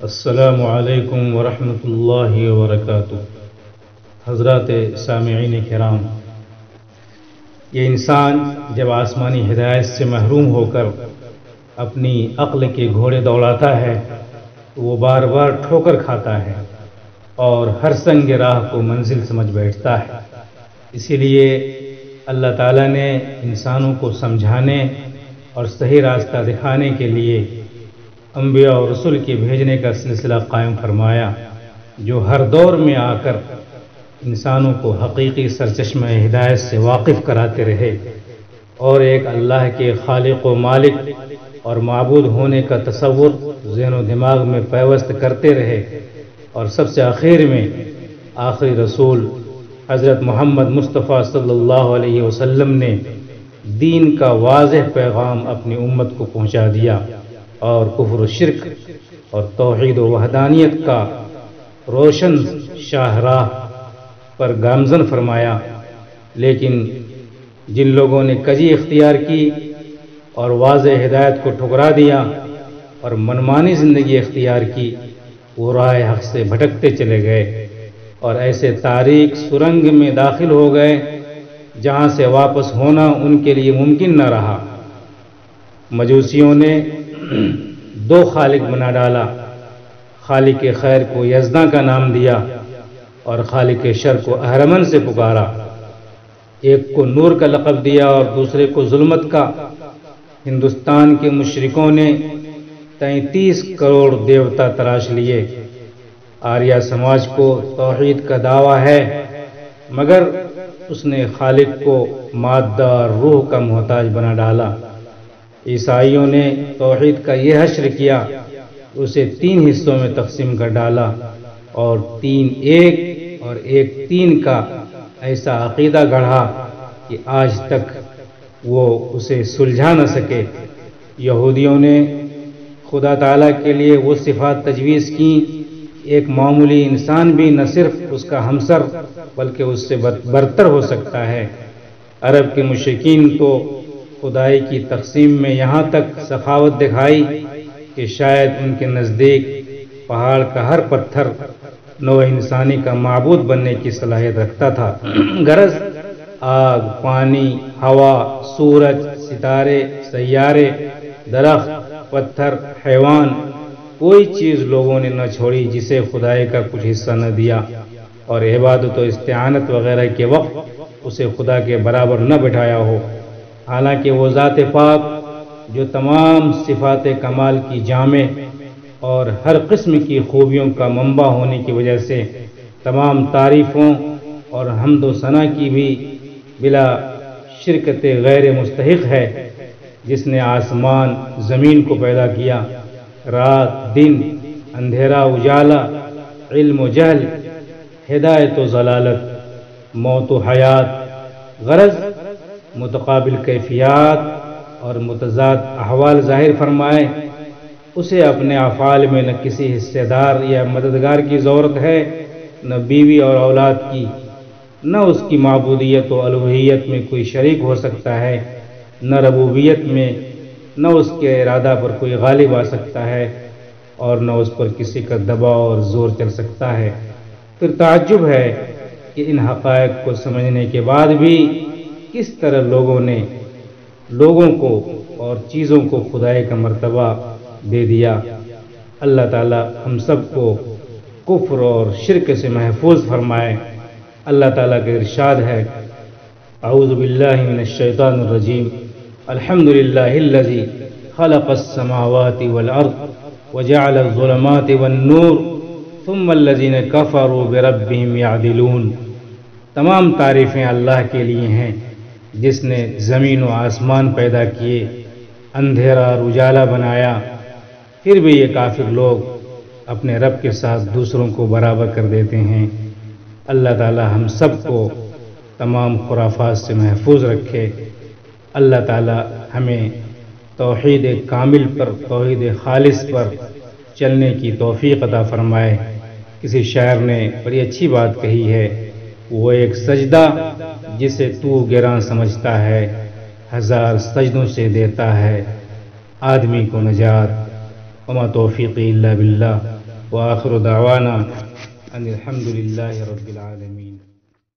السلام علیکم ورحمۃ اللہ وبرکاتہ۔ حضرات سامعین کرام، یہ انسان جب آسمانی ہدایت سے محروم ہو کر اپنی عقل کے گھوڑے دوڑاتا ہے تو وہ بار بار ٹھوکر کھاتا ہے اور ہر سنگ راہ کو منزل سمجھ بیٹھتا ہے۔ اسی لیے اللہ تعالیٰ نے انسانوں کو سمجھانے اور صحیح راستہ دکھانے کے لیے انبیاء اور رسول کے بھیجنے کا سلسلہ قائم فرمایا، جو ہر دور میں آ کر انسانوں کو حقیقی سرچشمہ ہدایت سے واقف کراتے رہے اور ایک اللہ کے خالق و مالک اور معبود ہونے کا تصور ذہن و دماغ میں پیوست کرتے رہے، اور سب سے آخر میں آخری رسول حضرت محمد مصطفیٰ صلی اللہ علیہ وسلم نے دین کا واضح پیغام اپنی امت کو پہنچا دیا اور کفر و شرک اور توحید و وحدانیت کا روشن شاہراہ پر گامزن فرمایا۔ لیکن جن لوگوں نے کجی اختیار کی اور واضح ہدایت کو ٹھکرا دیا اور منمانی زندگی اختیار کی، وہ راہ حق سے بھٹکتے چلے گئے اور ایسے تاریک سرنگ میں داخل ہو گئے جہاں سے واپس ہونا ان کے لیے ممکن نہ رہا۔ مجوسیوں نے دو خالق بنا ڈالا، خالق خیر کو یزداں کا نام دیا اور خالق شر کو اہرمن سے پکارا، ایک کو نور کا لقب دیا اور دوسرے کو ظلمت کا۔ ہندوستان کے مشرکوں نے 33 کروڑ دیوتا تراش لیے۔ آریہ سماج کو توحید کا دعویٰ ہے، مگر اس نے خالق کو مادہ اور روح کا محتاج بنا ڈالا۔ عیسائیوں نے توحید کا یہ حشر کیا، اسے 3 حصوں میں تقسیم کر ڈالا اور 3 ایک اور 1 3 کا ایسا عقیدہ گڑھا کہ آج تک وہ اسے سلجھا نہ سکے۔ یہودیوں نے خدا تعالیٰ کے لیے وہ صفات تجویز کیں، ایک معمولی انسان بھی نہ صرف اس کا ہمسر بلکہ اس سے برتر ہو سکتا ہے۔ عرب کے مشرکین تو خدائی کی تقسیم میں یہاں تک سخاوت دکھائی کہ شاید ان کے نزدیک پہاڑ کا ہر پتھر نوع انسانی کا معبود بننے کی صلاحیت رکھتا تھا۔ غرض آگ، پانی، ہوا، سورج، ستارے، سیارے، درخت، پتھر، حیوان، کوئی چیز لوگوں نے نہ چھوڑی جسے خدائی کا کچھ حصہ نہ دیا، اور عبادت و استعانت وغیرہ کے وقت اسے خدا کے برابر نہ بٹھایا ہو۔ حالانکہ وہ ذات پاک جو تمام صفات کمال کی جامع اور ہر قسم کی خوبیوں کا منبع ہونے کی وجہ سے تمام تعریفوں اور حمد و ثنا کی بھی بلا شرکت غیر مستحق ہے، جس نے آسمان زمین کو پیدا کیا، رات دن، اندھیرا اجالا، علم و جہل، ہدایت و ضلالت، موت و حیات۔ غرض متقابل کیفیات اور متضاد احوال ظاہر فرمائے، اسے اپنے افعال میں نہ کسی حصے دار یا مددگار کی ضرورت ہے، نہ بیوی اور اولاد کی، نہ اس کی معبودیت و الوہیت میں کوئی شریک ہو سکتا ہے، نہ ربوبیت میں، نہ اس کے ارادہ پر کوئی غالب آ سکتا ہے، اور نہ اس پر کسی کا دباؤ اور زور چل سکتا ہے۔ پھر تعجب ہے کہ ان حقائق کو سمجھنے کے بعد بھی کس طرح لوگوں کو اور چیزوں کو خدائی کا مرتبہ دے دیا۔ اللہ تعالی ہم سب کو کفر اور شرک سے محفوظ فرمائے۔ اللہ تعالیٰ کا ارشاد ہے، اعوذ باللہ من الشیطان الرجیم، الحمد للہ الذی خلق السماوات والارض وجعل الظلمات والنور ثم الذین کفروا بربہم یعدلون۔ تمام تعریفیں اللہ کے لیے ہیں جس نے زمین و آسمان پیدا کیے، اندھیرا اور اجالا بنایا، پھر بھی یہ کافر لوگ اپنے رب کے ساتھ دوسروں کو برابر کر دیتے ہیں۔ اللہ تعالی ہم سب کو تمام خرافات سے محفوظ رکھے۔ اللہ تعالی ہمیں توحید کامل پر، توحید خالص پر چلنے کی توفیق عطا فرمائے۔ کسی شاعر نے بڑی اچھی بات کہی ہے، وہ ایک سجدہ جسے تو گراں سمجھتا ہے، 1000 سجدوں سے دیتا ہے آدمی کو نجات۔ وما توفیقی الا باللہ۔ وآخر دعوانا ان الحمد للہ رب العالمین.